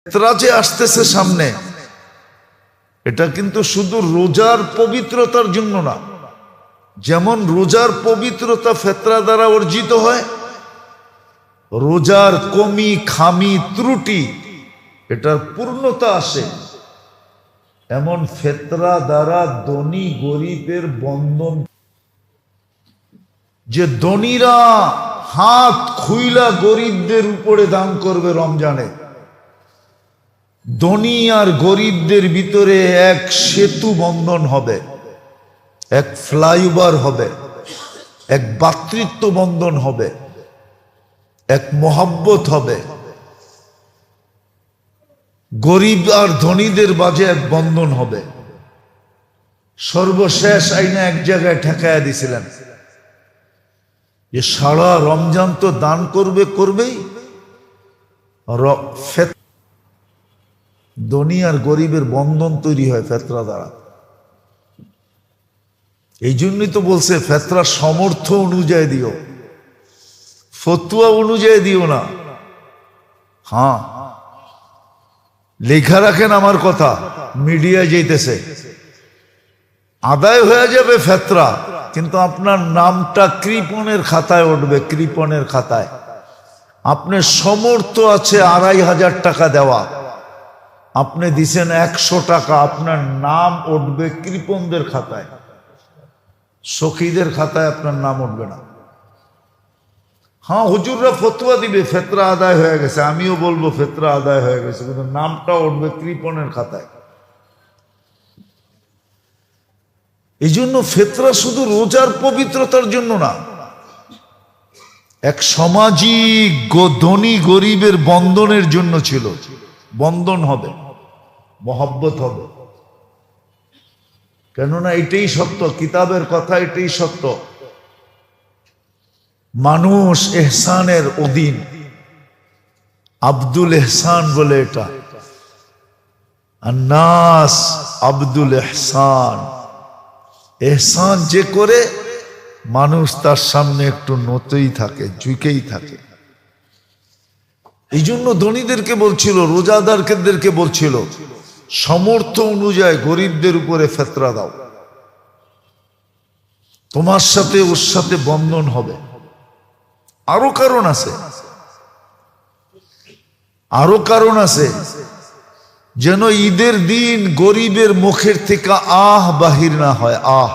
ফেতরা যে আসতেছে সামনে, এটা কিন্তু শুধু রোজার পবিত্রতার জন্য না। যেমন রোজার পবিত্রতা ফেতরা দ্বারা অর্জিত হয়, রোজার কমি খামি ত্রুটি এটার পূর্ণতা আসে, এমন ফেতরা দ্বারা ধনী গরিবের বন্ধন, যে ধনীরা হাত খুইলা গরিবদের উপরে দান করবে রমজানে, ধনী আর গরিবদের ভিতরে এক সেতু বন্ধন হবে, এক ফ্লাইওভার হবে, এক ভ্রাতৃত্ব বন্ধন হবে, এক মহব্বত হবে। গরিব আর ধনীদের মাঝে এক বন্ধন হবে। সর্বশেষ আইনা এক জায়গায় ঠেকাইয়া দিছিলেন যে সারা রমজান তো দান করবেই, ধনী আর গরিবের বন্ধন তৈরি হয় ফেতরা দ্বারা। এই জন্যই তো বলছে ফেতরা সামর্থ্য অনুযায়ী দিও, ফতুয়া অনুযায়ী দিও না। হ্যাঁ, লেখা রাখেন আমার কথা, মিডিয়া যেতেছে, আদায় হয়ে যাবে ফেতরা, কিন্তু আপনার নামটা কৃপণের খাতায় উঠবে, কৃপণের খাতায়। আপনার সামর্থ্য আছে ২৫০০ টাকা দেওয়া, আপনি দিছেন ১০০ টাকা, আপনার নাম উঠবে কৃপণদের খাতায়, সখীদের খাতায় আপনার নাম উঠবে না। হ্যাঁ, হুজুররা ফতোয়া দিবে ফেতরা আদায় হয়ে গেছে, আমিও বলবো ফেতরা আদায় হয়ে গেছে, কিন্তু নামটা উঠবে কৃপণের খাতায়। এই জন্য ফেতরা শুধু রোজার পবিত্রতার জন্য না, এক সামাজিক ধনী গরিবের বন্ধনের জন্য ছিল। বন্ধন হবে, মহব্বত হবে, কেননা এটাই সত্য, কিতাবের কথা এটাই সত্য। মানুষ এহসানের অধীন, আব্দুল এহসান বলে এটা, আন্নাস আব্দুল এহসান। এহসান যে করে মানুষ তার সামনে একটু নতই থাকে, ঝুঁকেই থাকে। এই জন্য ধনীদেরকে বলছিল, রোজাদারদেরকে বলছিল, সামর্থ্য অনুযায়ী গরিবদের উপরে ফেতরা দাও, তোমার সাথে ওর সাথে বন্ধন হবে। আরো কারণ আছে, আরো কারণ আছে, যেন ঈদের দিন গরিবের মুখের থেকে আহ বাহির না হয়, আহ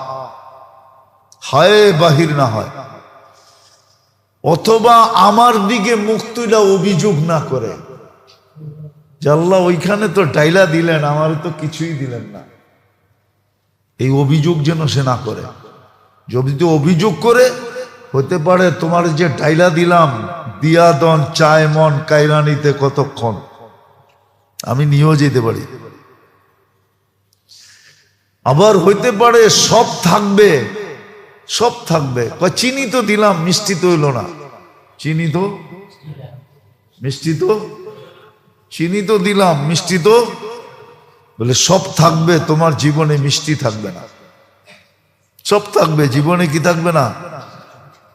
হায় বাহির না হয়, অথবা আমার দিকে মুখ তুইলা অভিযোগ না করে যে আল্লাহ ওইখানে তো ডাইলা দিলেন, আমার তো কিছুই দিলেন না। এই অভিযোগ যেন সে না করে। যদি অভিযোগ করে, হতে পারে তোমার যে ডাইলা দিলাম, দিয়া দন চায় মন কাইরানিতে কতক্ষণ, আমি নিয়েও যেতে পারি। আবার হইতে পারে সব থাকবে, সব থাকবে, চিনি তো দিলাম, মিষ্টি তো হইল না, চিনি তো মিষ্টি তো, চিনি তো দিলাম, মিষ্টি তো, বলে সব থাকবে, তোমার জীবনে মিষ্টি থাকবে না। সব থাকবে, জীবনে কি থাকবে না?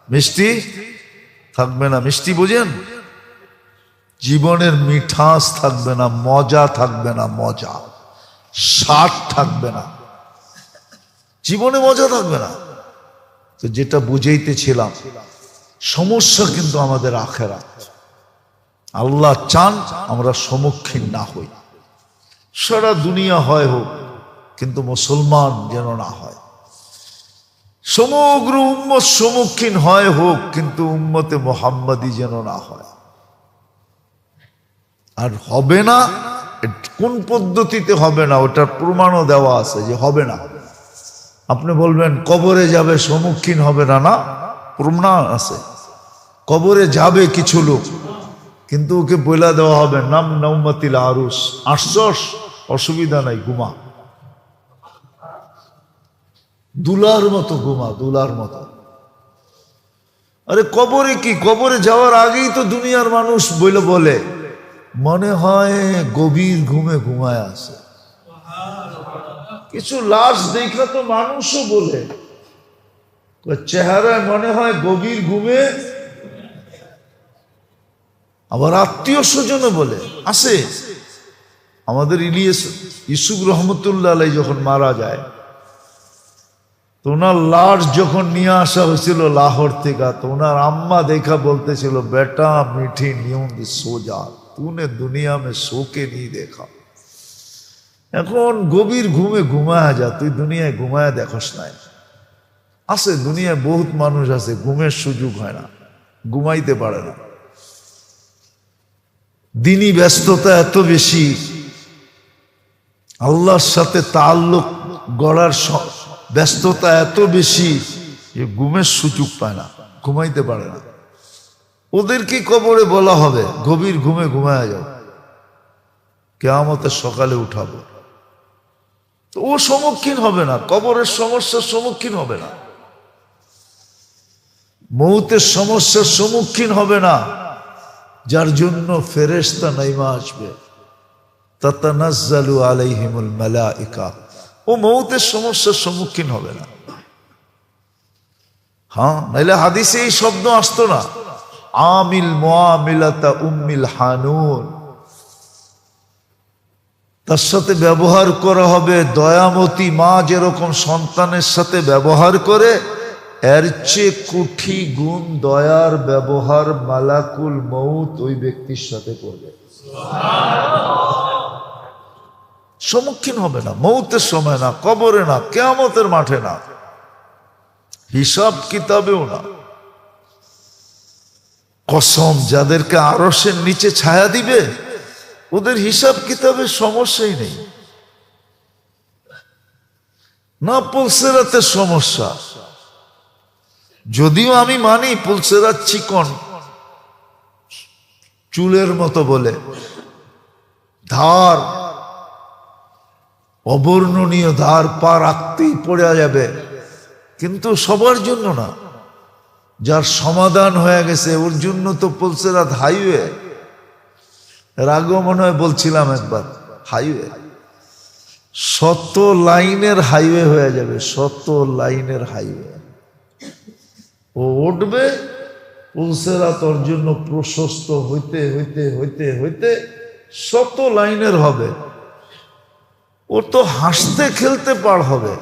মিষ্টি থাকবে না। মিষ্টি বোঝেন? জীবনের মিঠাস থাকবে না, মজা থাকবে না, মজা স্বাদ থাকবে না, জীবনে মজা থাকবে না। তো যেটা বুঝাইতেছিলাম, সমস্যা কিন্তু আমাদের আখেরাত। আল্লাহ চান আমরা সম্মুখীন না হই। সারা দুনিয়া হয় হোক, কিন্তু মুসলমান যেন না হয়। সমগ্র উম্মত সম্মুখীন হয় হোক, কিন্তু উম্মতে মুহাম্মাদি যেন না হয়। আর হবে না, কোন পদ্ধতিতে হবে না ওটার প্রমাণও দেওয়া আছে যে হবে না। আপনি বলবেন কবরে যাবে, সম্মুখীন হবে না, না, প্রমাণ আছে। কবরে যাবে কিছু লোক, কিন্তু ওকে বইলা দেওয়া হবে নাম নৌমাতিল আরুস, আশ্বাস, অসুবিধা নাই, ঘুমা, দুলার মতো ঘুমা, দুলার মতো। আরে কবরে কি, কবরে যাওয়ার আগেই তো দুনিয়ার মানুষ বলে মনে হয় গভীর ঘুমে ঘুমায় আছে। কিছু লাশ দেখা তো মানুষও বলে চেহারায় মনে হয় গভীর ঘুমে, আবার আত্মীয় স্বজনও বলে আছে আমাদের ইলিয়াস ইউসুফ রহমতুল্লাহ আলাই যখন মারা যায়, তো ওনার লাশ যখন নিয়ে আসা হয়েছিল লাহোর থেকে, তো ওনার আম্মা দেখা বলতেছিল, বেটা মিঠি नींद सो जा, तूने दुनिया में सो के नहीं देखा। এখন গভীর ঘুমে ঘুমায়া যা, তুই দুনিয়ায় ঘুমায়া দেখোস নাই। আছে দুনিয়ায় বহুত মানুষ আছে ঘুমের সুযোগ হয় না, ঘুমাইতে পারে না। দিনই ব্যস্ততা এত বেশি, আল্লাহর সাথে তাআল্লুক গড়ার ব্যস্ততা এত বেশি যে ঘুমের সুযোগ পায় না, ঘুমাইতে পারে না। ওদেরকে কবরে বলা হবে গভীর ঘুমে ঘুমায়া যাও, কিয়ামতের সকালে উঠাবো। তো ও সম্মুখীন হবে না, কবরের সমস্যার সম্মুখীন হবে না, মৌতের সমস্যার সম্মুখীন হবে না, যার জন্য ফেরেশতা নাইমা আসবে, তাতানাজ্জালু আলাইহিমুল মালাইকা। ও মৌতের সমস্যার সম্মুখীন হবে না। হ্যাঁ, নাইলে হাদিসে এই শব্দ আসতো না, আমিল মুআমিলাতা উম্মিল হানুন। তার সাথে ব্যবহার করা হবে দয়ামতী মা যেরকম সন্তানের সাথে ব্যবহার করে, এর চেয়ে কোটি গুণ দয়ার ব্যবহার মালাকুল মউত ওই ব্যক্তির সাথে করবে। সম্মুখীন হবে না মউতের সময়, না কবরে, না কিয়ামতের মাঠে, না হিসাব কিতাবেও না। কসম, যাদেরকে আরশের নিচে ছায়া দিবে ওদের হিসাব কিতাবের সমস্যাই নেই, না পুলসেরাতের সমস্যা। যদিও আমি মানি পুলসেরাত চিকন চুলের মতো বলে, ধার অবর্ণনীয় ধার পা রাখতেই পড়ে যাবে, কিন্তু সবার জন্য না। যার সমাধান হয়ে গেছে ওর জন্য তো পুলসেরাত হাইওয়ে। এর আগেও মনে হয় বলছিলাম একবার, হাইওয়ে 100 লাইনের হাইওয়ে হয়ে যাবে, 100 লাইনের হাইওয়ে। ও উঠবে, পুলসেরাত ওর জন্য প্রশস্ত হইতে হইতে হইতে হইতে 100 লাইনের হবে। ও তো হাসতে খেলতে পার হবে,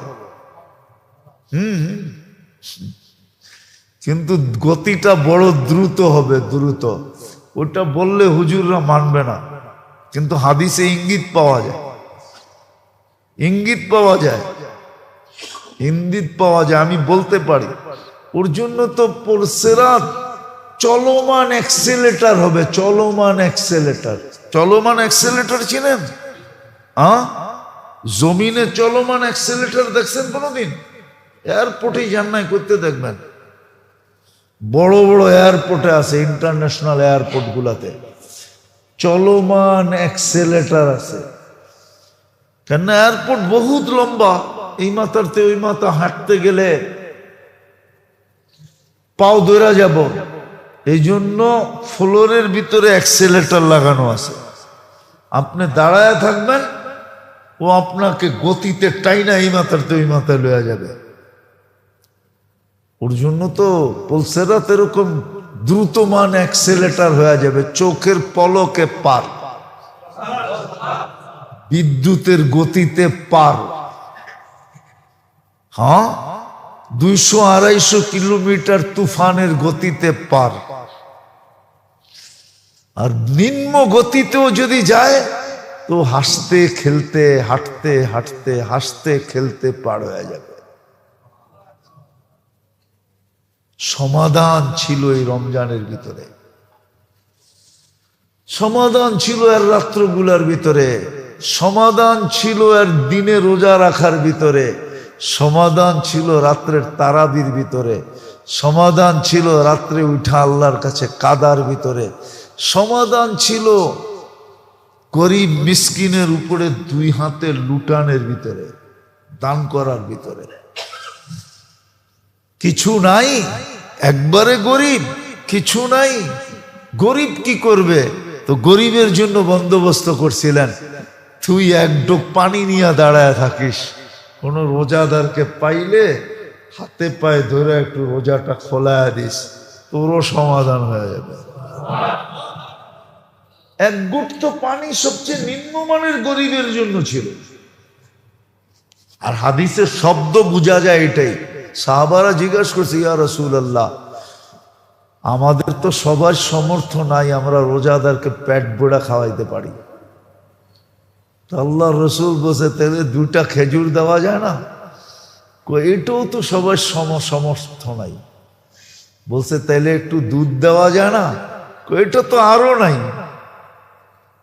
কিন্তু গতিটা বড় দ্রুত হবে, দ্রুত। ওটা বললে হুজুররা মানবে না, কিন্তু হাদিসে ইঙ্গিত পাওয়া যায়, ইঙ্গিত পাওয়া যায়, ইঙ্গিত পাওয়া যায়। আমি বলতে পারি ওর জন্য তো পুলসেরাত চলমান অ্যাক্সেলেটার হবে, চলমান অ্যাক্সেলেটার। চলমান অ্যাক্সেলেটার চিনেন? জমিনে চলমান অ্যাক্সেলেটার দেখছেন কোনোদিন? এয়ারপোর্টে যান নাই, করতে দেখবেন, বড় বড় এয়ারপোর্টে আছে, ইন্টারন্যাশনাল এয়ারপোর্ট গুলাতে চলমান অ্যাক্সেলেটার আছে। কেন? এয়ারপোর্ট বহুত লম্বা, এই মাথারতে ওই মাথা হাঁটতে গেলে পাও দৌড়া যাব, এই জন্য ফ্লোরের ভিতরে অ্যাক্সেলেটার লাগানো আছে। আপনি দাঁড়ায় থাকবেন, ও আপনাকে গতিতে টাইনা এই মাথারতে ওই মাথায় লয়ে যাবে। ওর জন্য তো পুলসেরাত এরকম দ্রুতমান অ্যাক্সেলেটার হয়ে যাবে, চোখের পলকে পার, বিদ্যুতের গতিতে পার। হ্যাঁ, 200-250 কিলোমিটার তুফানের গতিতে পার। আর নিম্ন গতিতেও যদি যায় তো হাসতে খেলতে, হাঁটতে হাঁটতে, হাসতে খেলতে পার হয়ে যাবে। সমাধান ছিল এই রমজানের ভিতরে, সমাধান ছিল এর রাত্রগুলার ভিতরে, সমাধান ছিল এর দিনে রোজা রাখার ভিতরে, সমাধান ছিল রাত্রের তারাবির ভিতরে, সমাধান ছিল রাত্রে উঠা আল্লাহর কাছে কাদার ভিতরে, সমাধান ছিল গরিব মিসকিনের উপরে 2 হাতে লুটানের ভিতরে, দান করার ভিতরে। কিছু নাই, একবারে গরিব, কিছু নাই, গরিব কি করবে? তো গরিবের জন্য বন্দোবস্ত করছিলেন, তুই এক ডোক পানি নিয়ে দাঁড়ায় থাকিস, কোন রোজাদারকে পাইলে হাতে পায়ে ধরে একটু রোজাটা খোলায় দিস, তোরও সমাধান হয়ে যাবে। এক গুট তো পানি সবচেয়ে নিম্নমানের গরিবের জন্য ছিল। আর হাদিসের শব্দ বোঝা যায় এটাই। সাহাবারা জিজ্ঞাসা করছে, ইয়া রাসূলুল্লাহ, আমাদের তো সবার সমর্থ নাই, আমরা রোজাদারকে পেট ভরা খাওয়াইতে পারি। আল্লাহ রসুল বলছে, তাহলে 2টা খেজুর দেওয়া যায় না? এটাও তো সবার সমর্থ নাই। বলছে, তাইলে একটু দুধ দেওয়া যায় না? এটা তো আরো নাই।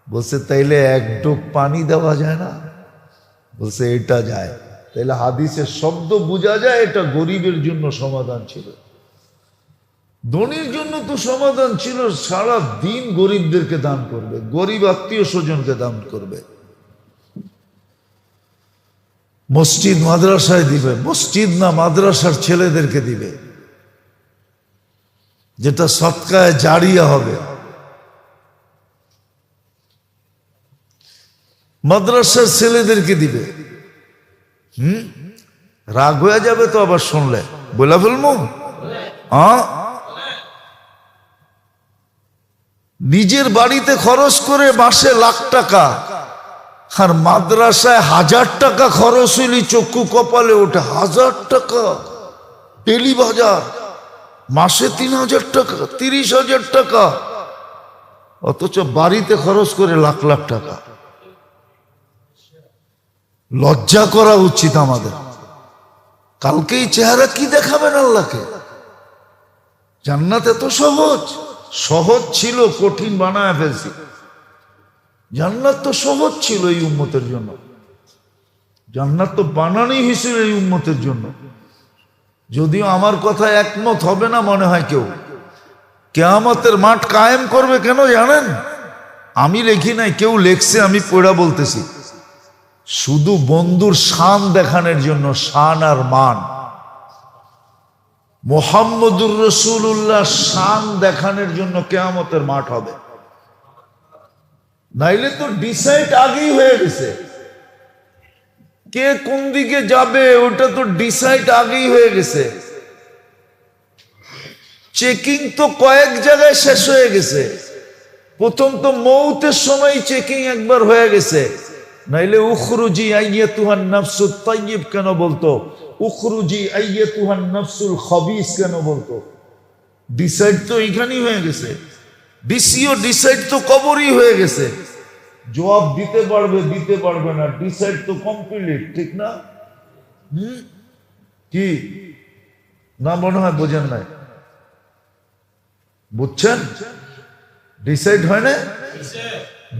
বলছে, তাইলে 1 ডোক পানি দেওয়া যায় না? বলছে, এটা যায়। তাইলে হাদিসের শব্দ বোঝা যায় এটা গরিবের জন্য সমাধান ছিল। ধনীর জন্য তো সমাধান ছিল সারা দিন গরিবদেরকে দান করবে, গরিব আত্মীয় স্বজনকে দান করবে, মসজিদ মাদ্রাসায় দিবে, মসজিদ না মাদ্রাসার ছেলেদেরকে দিবে, যেটা সৎকায় জারিয়া হবে। মাদ্রাসার ছেলেদেরকে দিবে। রাগ হয়ে যাবে তো আবার শুনলে, বলে ফেলবো। নিজের বাড়িতে খরচ করে মাসে লাখ টাকা, আর মাদ্রাসায় 1000 টাকা খরচ হইলে চক্ষু কপালে ওঠে। 1000 টাকা ডেলি বাজার, মাসে 3000 টাকা, 30,000 টাকা, অথচ বাড়িতে খরচ করে লাখ লাখ টাকা। লজ্জা করা উচিত আমাদের। কালকে এই চেহারা কি দেখাবেন আল্লাহকে? জান্নাত এত সহজ, সহজ ছিল, কঠিন বানায় ফেলছি। জান্নাত তো সহজ ছিল এই উম্মতের জন্য, জান্নাত তো বানানোই হয়েছিল এই উম্মতের জন্য। যদিও আমার কথা একমত হবে না মনে হয় কেউ। কিয়ামতের মাঠ কায়েম করবে কেন জানেন? আমি লিখি নাই, কেউ লেখছে, আমি পড়া বলতেছি। শুধু বন্ধুর শান দেখানোর জন্য, শান আর মান। মুহাম্মদুর রাসূলুল্লাহ শান দেখানোর জন্য কিয়ামতের মাঠ হবে। নাইলে তো ডিসাইড আগেই হয়ে গেছে, কে কোন দিকে যাবে ওটা তো ডিসাইড আগেই হয়ে গেছে। চেকিং তো কয়েক জায়গায় শেষ হয়ে গেছে। প্রথম তো মৌতের সময় চেকিং একবার হয়ে গেছে। নাইলে উখরুজি আইয়াতুহান নাফসুত তাইয়্যিব কেন বলতো? উখরুজি আইয়াতুহান নাফসুল খাবিস কেন বলতো? ডিসাইড তো এখানেই হয়ে গেছে। ডিসিও ডিসাইড তো কবরই হয়ে গেছে। জবাব দিতে পারবে দিতে পারবে না, ডিসাইড তো কমপ্লিট, ঠিক না? কি না মনে হয় বোঝেন নাই? বুঝছেন? ডিসাইড হয় না,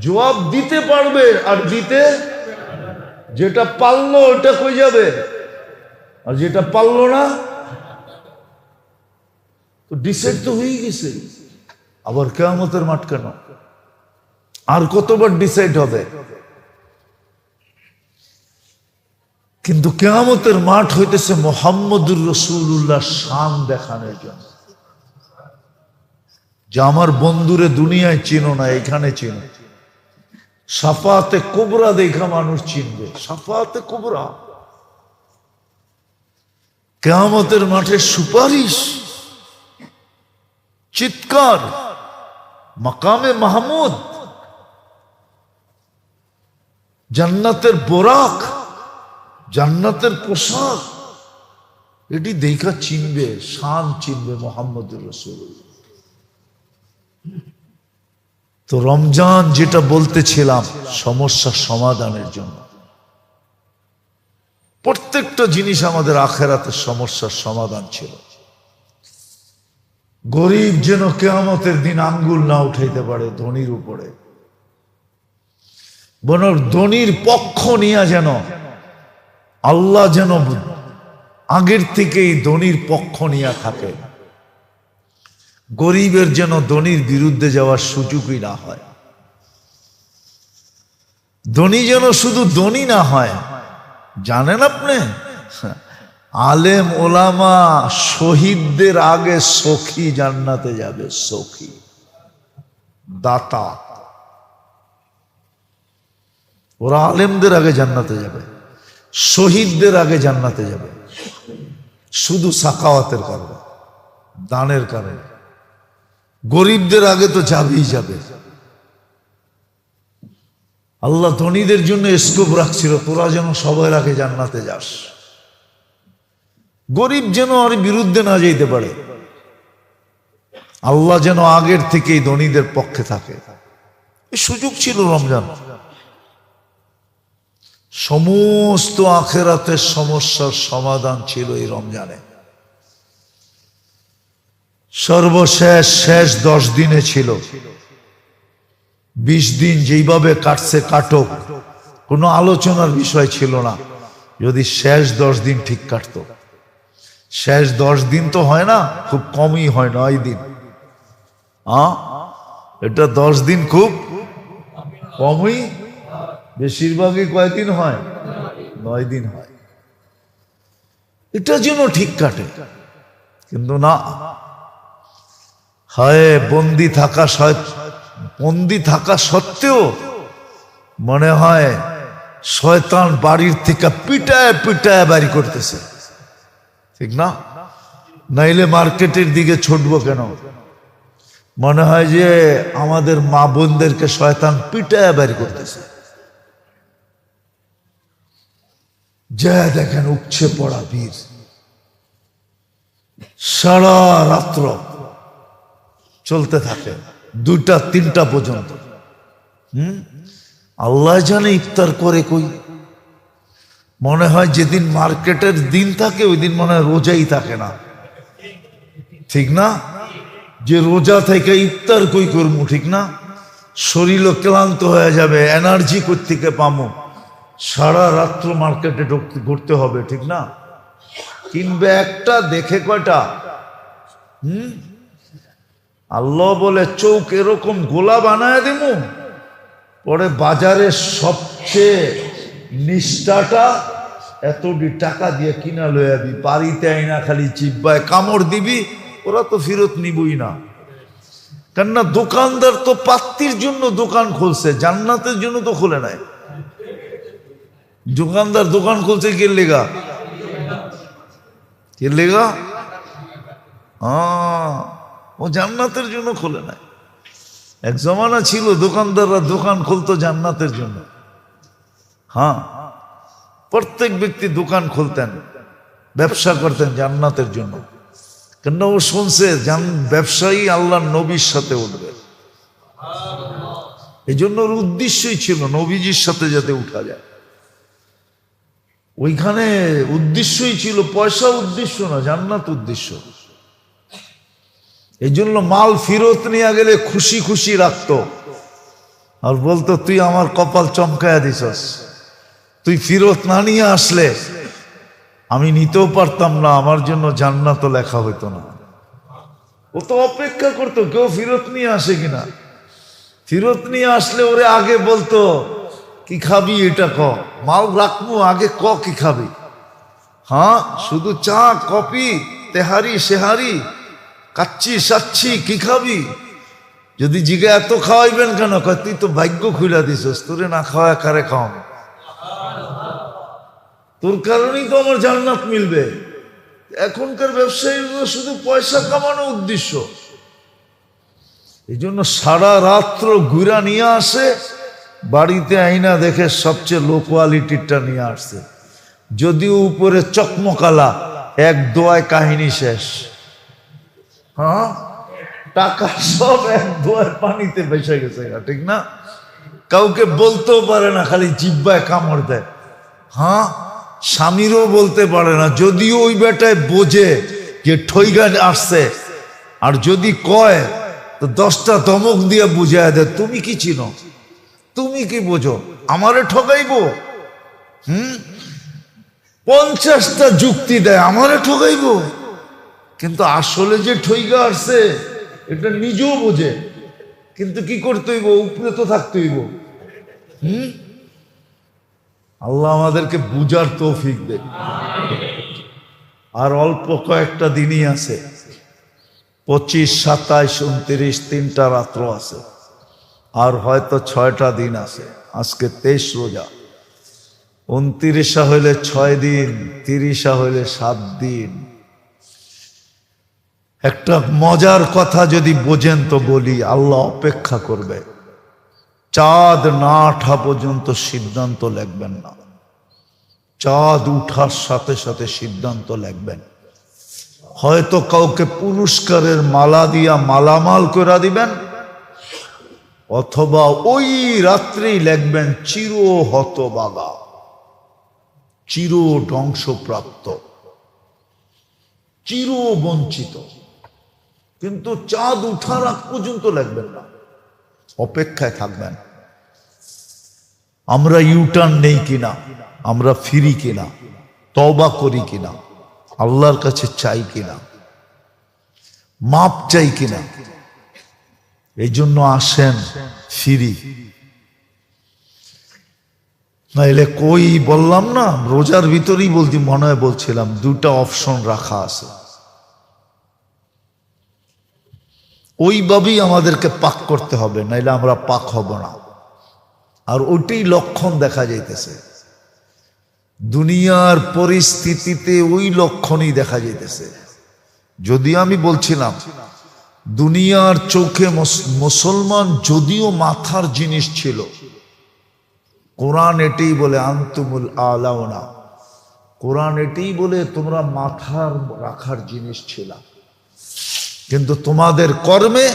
জবাব দিতে পারবে আর দিতে, যেটা পারলো ওটা কই যাবে, আর যেটা পারলো না তো ডিসাইড তো হয়ে গেছে। আবার কিয়ামতের মাঠ কেন? আর কতবার ডিসাইড হবে? কিন্তু কিয়ামতের মাঠ হইতেছে মুহাম্মদুর রাসূলুল্লাহ শান দেখানোর জন্য, যে আমার বন্ধুরে দুনিয়ায় চিনো না, এখানে চিনো। শাফাআতে কুবরা দেখা মানুষ চিনবে, শাফাআতে কুবরা, কিয়ামতের মাঠে সুপারিশ, চিৎকার, মাকামে মাহমুদ, জান্নাতের বোরাক, জান্নাতের পোশাক, এটি দেখা চিনবে, শান চিনবে মুহাম্মদুর রাসূলুল্লাহ। তো রমজান যেটা বলতেছিলাম, সমস্যা সমাধানের জন্য। প্রত্যেকটা জিনিস আমাদের আখেরাতের সমস্যার সমাধান ছিল। গরিব যেন কিয়ামতের দিন আঙ্গুল না উঠাইতে পারে ধনীর উপরে, বরং ধনীর পক্ষ নিয়ে যেন আল্লাহ যেন আগের থেকেই ধনীর পক্ষ নিয়ে থাকে। গরিবের যেন ধনীর বিরুদ্ধে যাওয়ার সুযোগই না হয়। ধনী যেন শুধু ধনী না হয়। জানেন আপনি, আলেম ওলামা শহীদদের আগে সখী জান্নাতে যাবে, সখী দাতা। ওরা আলেমদের আগে জান্নাতে যাবে, শহীদদের আগে জান্নাতে যাবে, শুধু সাখাওয়াতের কারণে, দানের কারণে। গরিবদের আগে তো যাবেই যাবে। আল্লাহ ধনীদের জন্য স্কোপ রাখছিল, তোরা যেন সবার আগে জান্নাতে যাস, গরিব যেন আর বিরুদ্ধে না যেতে পারে, আল্লাহ যেন আগের থেকেই ধনীদের পক্ষে থাকে। এই সুযোগ ছিল রমজান। সমস্ত আখেরাতের সমস্যার সমাধান ছিল এই রমজানে। সর্বশেষ শেষ 10 দিনে ছিল। 20 দিন যেইভাবে কাটছে কাটুক, কোনো আলোচনার বিষয় ছিল না যদি শেষ 10 দিন ঠিক কাটতো। শেষ 10 দিন তো হয় না, খুব কমই হয়, 9 দিন। এটা 10 দিন খুব কমই, বেশিরভাগই কয়দিন হয়? 9 দিন হয়। এটা যেন ঠিক কাটে, কিন্তু না হয়। বন্দি থাকা সত্ত্বেও মনে হয় শয়তান বাড়ির থেকে পিটায় পিটায় বাড়ি করতেছে, ঠিক না? নাইলে মার্কেটের দিকে ছুটবো কেন? মনে হয় যে আমাদের মা বোনদেরকে শয়তান পিটায় বাড়ি করতেছে। যা দেখেন উপচে পড়া বীর, সারা রাত্র চলতে থাকে, 2টা-3টা পর্যন্ত। আল্লাহ জানে ইফতার করে কই। মনে হয় যেদিন মার্কেটের দিন থাকে ওই দিন মনে হয় রোজাই থাকে না, ঠিক না? যে রোজা থেকে ইফতার কই করবো, ঠিক না? শরীরও ক্লান্ত হয়ে যাবে, এনার্জি কোত্থেকে পামো? সারা রাত্র মার্কেটে ঘুরতে হবে, ঠিক না? কিনবে একটা, দেখে কয়টা? আল্লাহ বলে চৌক এরকম গোলা বানায় দেব, পরে বাজারে সবচেয়ে নিষ্ঠাটা এতটি টাকা দিয়ে কিনা লয়াবি, বাড়িতে আইনা খালি চিব্বায় কামড় দিবি, ওরা তো ফেরত নিবই না। কেননা দোকানদার তো পাত্তির জন্য দোকান খুলছে, জান্নাতের জন্য তো খুলে নাই। দোকানদার দোকান খুলছে কে লেগা? কে লেগা? ও জান্নাতের জন্য খুলে নাই। এক জমানা ছিল দোকানদাররা দোকান খুলতো জান্নাতের জন্য। প্রত্যেক ব্যক্তি দোকান খুলতেন, ব্যবসা করতেন জান্নাতের জন্য। কেন? ও শুনছে ব্যবসায়ী আল্লাহ নবীর সাথে উঠবে, এই জন্য ওর উদ্দেশ্যই ছিল নবীজির সাথে যাতে উঠা যায়। ওইখানে উদ্দেশ্যই ছিল, পয়সা উদ্দেশ্য না, জান্নাত উদ্দেশ্য। এই জন্য মাল ফেরত নিয়ে গেলে খুশি খুশি রাখতো, আর বলতো তুই আমার কপাল চমকায়া দিছস, তুই ফেরত না নিয়ে আসলে আমি নিতেও পারতাম না, আমার জন্য জান্নাতও লেখা হইতো না। ও তো অপেক্ষা করতো কেউ ফেরত নিয়ে আসে কিনা। ফেরত নিয়ে আসলে ওরে আগে বলতো কি খাবি, এটা ক, মাল রাখবো আগে, কি খাবি? শুধু চা কফি তেহারি সেহারি কাচ্চি সাচ্ছি, কি খাবি? যদি জিগে এত খাওয়াইবেন কেন? তুই তো ভাগ্য খুইলা দিছস, তোরে না খাওয়া কারে খাওয়াম? তোর কারণেই তো আমার জান্নাত মিলবে। এখনকার ব্যবসায়ীরা শুধু পয়সা কামানো উদ্দেশ্য, এই জন্য সারা রাত্র ঘুরা নিয়ে আসে, বাড়িতে আইনা দেখে সবচেয়ে লো কোয়ালিটিরটা নিয়ে আসছে, যদিও উপরে চকমকালা, এক দোয়ায় কাহিনী শেষ। টাকা সব এক দোয়ায় পানিতে ভেসে গেছে, ঠিক না? কাউকে বলতেও পারে না, খালি জিব্বায় কামড় দেয়। স্বামীরও বলতে পারে না, যদিও ওই বেটায় বোঝে যে ঠইগা আসছে, আর যদি কয় তো 10টা ধমক দিয়ে বুঝায় দেয়, তুমি কি চিনো, তুমি কি বোঝো, আমারে ঠকাইবো? 50টা যুক্তি দেয়, আমারে ঠকাইবো। কিন্তু আসলে যে ঠইগা আসছে এটা নিজেও বোঝে, কিন্তু কি করতে হইব, উপরে তো থাকতে হইব। আল্লাহ আমাদেরকে বুঝার তৌফিক দেন। আর অল্প কয়েকটা দিনই আছে, 25, 27, 29, 3টা রাত্র আছে, আর হয়তো 6টা দিন আছে। আজকে 23 রোজা, 29 হইলে 6 দিন, 30 হইলে 7 দিন। একটা মজার কথা যদি বোঝেন তো বলি, আল্লাহ অপেক্ষা করবে চাঁদ না ওঠা পর্যন্ত সিদ্ধান্ত লিখবেন না, চাঁদ উঠার সাথে সাথে সিদ্ধান্ত লিখবেন। হয়তো কাউকে পুরস্কারের মালা দিয়া মালামাল করে দিবেন, অথবা ওই রাত্রেই লিখবেন চির হতবাগা, চির ধ্বংসপ্রাপ্ত, চির বঞ্চিত। কিন্তু চাঁদ উঠার আগ পর্যন্ত লিখবেন না, অপেক্ষায় থাকবেন। আমরা ইউটার্ন নেই কিনা, আমরা ফিরি কিনা, তওবা করি কিনা, আল্লাহর কাছে চাই কিনা, মাপ চাই কিনা। এই জন্য আসেন ফিরি, নাইলে কই বললাম না, রোজার ভিতরেই বলছি, মনে হয় বলছিলাম, দুটা অপশন রাখা আছে। ওইভাবেই আমাদেরকে পাক করতে হবে, নাইলে আমরা পাক হব না। আর ওইটাই লক্ষণ দেখা যাইতেছে দুনিয়ার পরিস্থিতিতে, ওই লক্ষণই দেখা যাইতেছে। যদি আমি বলছিলাম দুনিয়ার চোখে মুসলমান যদিও মাথার জিনিস ছিল, কোরআন এটাই বলে আনতুমুল আলাউনা, কোরআন এটাই বলে তোমরা মাথার রাখার জিনিস ছিল, কিন্তু তোমাদের কর্মে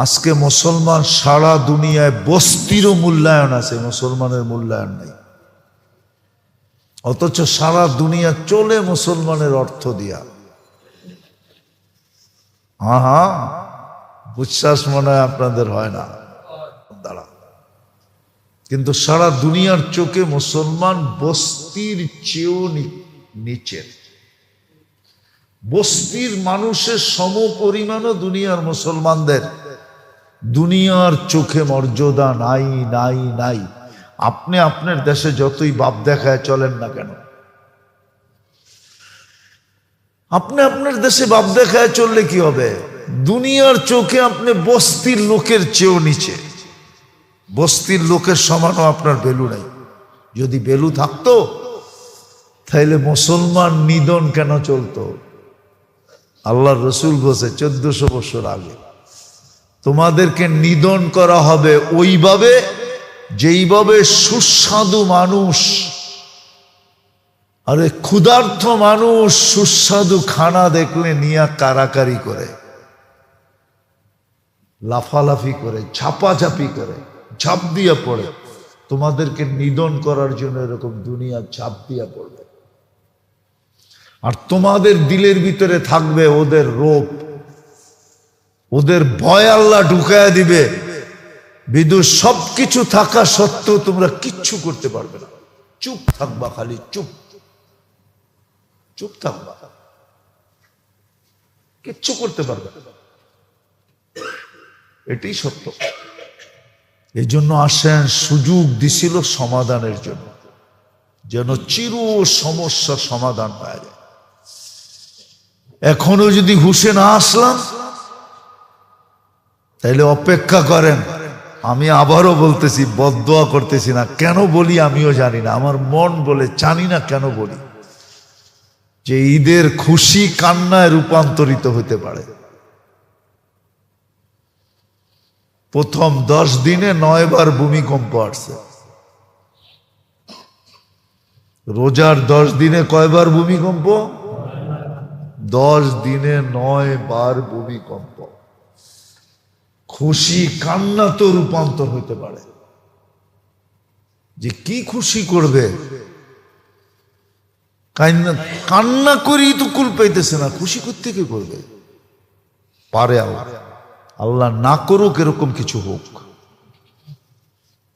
আজকে মুসলমান সারা দুনিয়ায় বস্তিরও মূল্যায়ন আছে, মুসলমানের মূল্যায়ন নেই। অথচ সারা দুনিয়া চলে মুসলমানের অর্থ দিয়া। হ্যাঁ, বিশ্বাস মনে হয় আপনাদের হয় না, দাঁড়া। কিন্তু সারা দুনিয়ার চোখে মুসলমান বস্তির চেয়েও নিচে, বস্তির মানুষের সম পরিমাণও দুনিয়ার মুসলমানদের দুনিয়ার চোখে মর্যাদা নাই নাই নাই। আপনি আপনার দেশে যতই বাপ দেখায় চলেন না কেন, আপনি আপনার দেশে বাপ দেখায় চললে কি হবে? দুনিয়ার চোখে আপনি বস্তির লোকের চেয়েও নিচে, বস্তির লোকের সমানও আপনার ভ্যালু নাই। যদি ভ্যালু থাকতো তাহলে মুসলমান নিধন কেন চলতো? আল্লাহর রসুল বলছে 1400 বছর আগে, তোমাদেরকে নিধন করা হবে ওইভাবে যেইভাবে সুস্বাদু মানুষ, আরে ক্ষুধার্ত মানুষ সুস্বাদু খানা দেখলে নিয়ে কারাকারি করে, লাফালাফি করে, ঝাপাঝাপি করে, ঝাঁপ দিয়া পড়ে। তোমাদেরকে নিধন করার জন্য এরকম দুনিয়া ঝাঁপ দিয়া পড়বে। আর তোমাদের দিলের ভিতরে থাকবে ওদের রূপ, ওদের ভয় আল্লাহ ঢুকায়া দিবে। বিদুর সবকিছু থাকা সত্ত্বেও তোমরা কিচ্ছু করতে পারবে না, চুপ থাকবা, খালি চুপ চুপ থাকবা, কিচ্ছু করতে পারবে না। এটাই সত্য। এই জন্য আসেন, সুযোগ দিছিল সমাধানের জন্য, যেন চির সমস্যা সমাধান পাওয়া যায়। এখনো যদি হুশে না আসলাম তাইলে অপেক্ষা করেন। আমি আবারও বলতেছি, বদদোয়া করতেছি না, কেন বলি আমিও জানি না, আমার মন বলে, জানি না কেন বলি, যে ঈদের খুশি কান্নায় রূপান্তরিত হতে পারে। প্রথম 10 দিনে 9 বার ভূমিকম্প আসছে। রোজার 10 দিনে কয়বার ভূমিকম্প? 10 দিনে 9 বার ভূমিকম্প। খুশি কান্না তো রূপান্তর হইতে পারে। যে কি খুশি করবে, কান্না করি তো কুল পাইতেছে না, খুশি করতে কি করবে? পারে আল্লাহ, আল্লাহ না করুক এরকম কিছু হোক,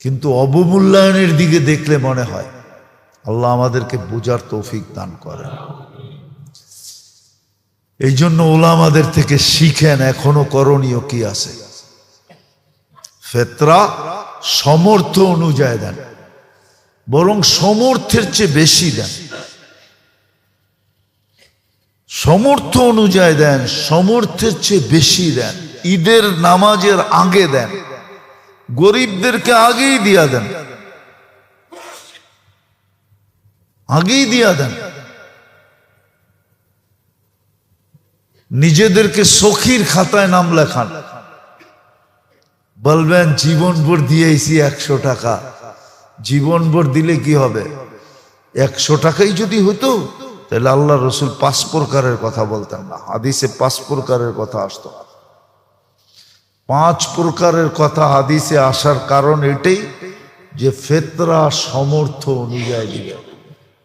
কিন্তু অবমূল্যায়নের দিকে দেখলে মনে হয় আল্লাহ আমাদেরকে বোঝার তৌফিক দান করেন। এই জন্য ওলামাদের থেকে শিখেন এখনো করণীয় কি আছে। ফেতরা সমর্থ অনুযায়ী দেন, বরং সমর্থের চেয়ে বেশি দেন, সমর্থ অনুযায়ী দেন, সমর্থের চেয়ে বেশি দেন। ঈদের নামাজের আগে দেন, গরিবদেরকে আগেই দিয়া দেন, আগেই দিয়া দেন। নিজেদেরকে সখীর খাতায় নাম লেখান, বলবেন জীবনভর দিয়েছি 100 টাকা। জীবনভর দিলে কি হবে? 100 টাকাই যদি হতো তাহলে আল্লাহ রসুল 5 প্রকারের কথা বলতেন না, হাদিসে 5 প্রকারের কথা আসতো না। 5 প্রকারের কথা হাদিসে আসার কারণ এটাই যে ফেতরা সমর্থ অনুযায়ী দিবে,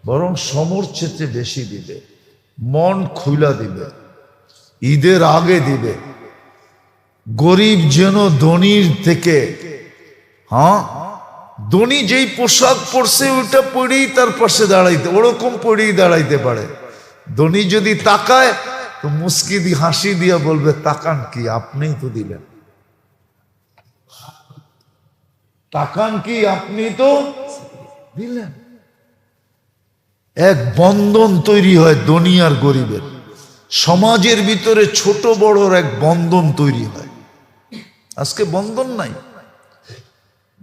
বরং সমর্থের চেয়ে বেশি দিবে, মন খুলা দিবে, ঈদের আগে দিবে। গরিব যেন ধনীর থেকে, হ্যাঁ, ধনী যেই পোশাক পরছে ওইটা পরেই তার পাশে দাঁড়াইতে, ওরকম পরেই দাঁড়াইতে পারে। ধনী যদি তাকায় তো মুস্কি দিয়ে হাসি দিয়া বলবে, তাকান কি, আপনিই তো দিলেন। তাকান কি, আপনি তো দিলেন। এক বন্ধন তৈরি হয় ধনী আর গরিবের, সমাজের ভিতরে ছোট বড়র এক বন্ধন তৈরি হয়। আজকে বন্ধন নাই।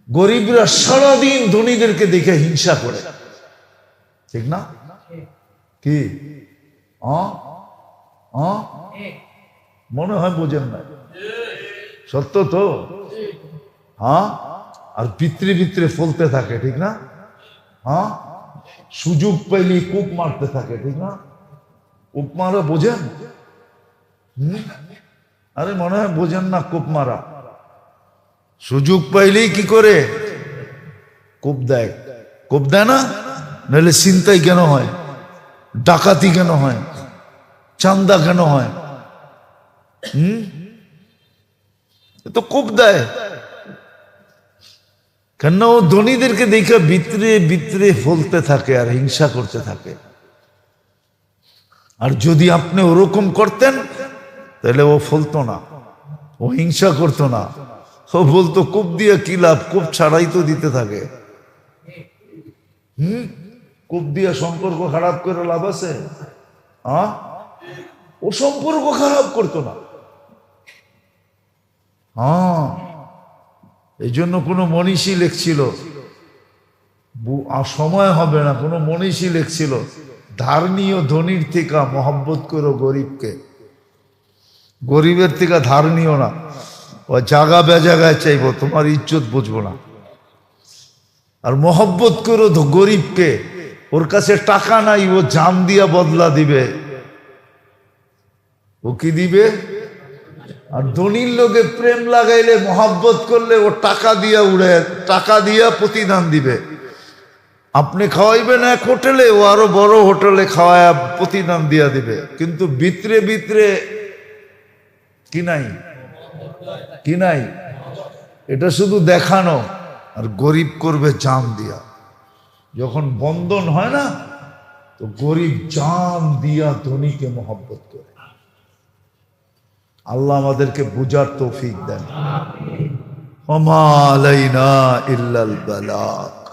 গরিবরা সারাদিন ধনীদেরকে দেখে হিংসা করে, ঠিক না? কি মনে হয় বোঝেন না? সত্য তো, হ্যাঁ। আর ভিতরে ভিতরে ফলতে থাকে, ঠিক না? হ্যাঁ, সুযোগ পাইলে কূপ মারতে থাকে, ঠিক না? কূপ মারা বোঝেন? আরে মনে হয় বোঝেন না কূপ মারা। সুযোগ পাইলেই কি করে? কূপ দেয়। কূপ দেয় না, নাহলে ছিনতাই কেন হয়, ডাকাতি কেন হয়, চান্দা কেন হয়? তো কূপ দেয় কেন? ও ধনীদেরকে দেখে ভিতরে ভিতরে ফলতে থাকে আর হিংসা করতে থাকে। আর যদি আপনি ওরকম করতেন তাহলে ও ফলতো না, ও হিংসা করতো না, ও বলতো কূপ দিয়ে কি লাভ, কূপ ছাড়াই তো দিতে থাকে। কূপ দিয়ে সম্পর্ক খারাপ করে লাভ আছে? ও সম্পর্ক খারাপ করতো না। এই জন্য কোনো মনীষী লিখছিল, সময় হবে না, কোনো মনীষী লিখছিল, ধার্মীয় ধনীর থেকে মহব্বত করো গরিবকে, গরিবের থেকে ধার নিও না। ও জাগা বেজাগায় চাইবো, তোমার ইজ্জত বুঝবো না। আর মহব্বত করো গরিবকে, ওর কাছে টাকা নাই, ও জান দিয়া বদলা দিবে। ও কি দিবে? আর ধনীর লোকে প্রেম লাগাইলে, মহব্বত করলে ও টাকা দিয়া উড়ে, টাকা দিয়া প্রতিদান দিবে। আপনি খাওয়াইবেন এক হোটেলে, ও আরো বড় হোটেলে খাওয়ায় প্রতিদান দিয়া দিবে। কিন্তু ভিতরে ভিতরে কি নাই, কি নাই, এটা শুধু দেখানো। আর গরিব করবে জান দিয়া। যখন বন্ধন হয় না, তো গরিব জান দিয়া ধনীকে মহব্বত করে। আল্লাহ আমাদেরকে বুঝার তৌফিক দেন। ওমা আলাইনা ইল্লাল বালাগ।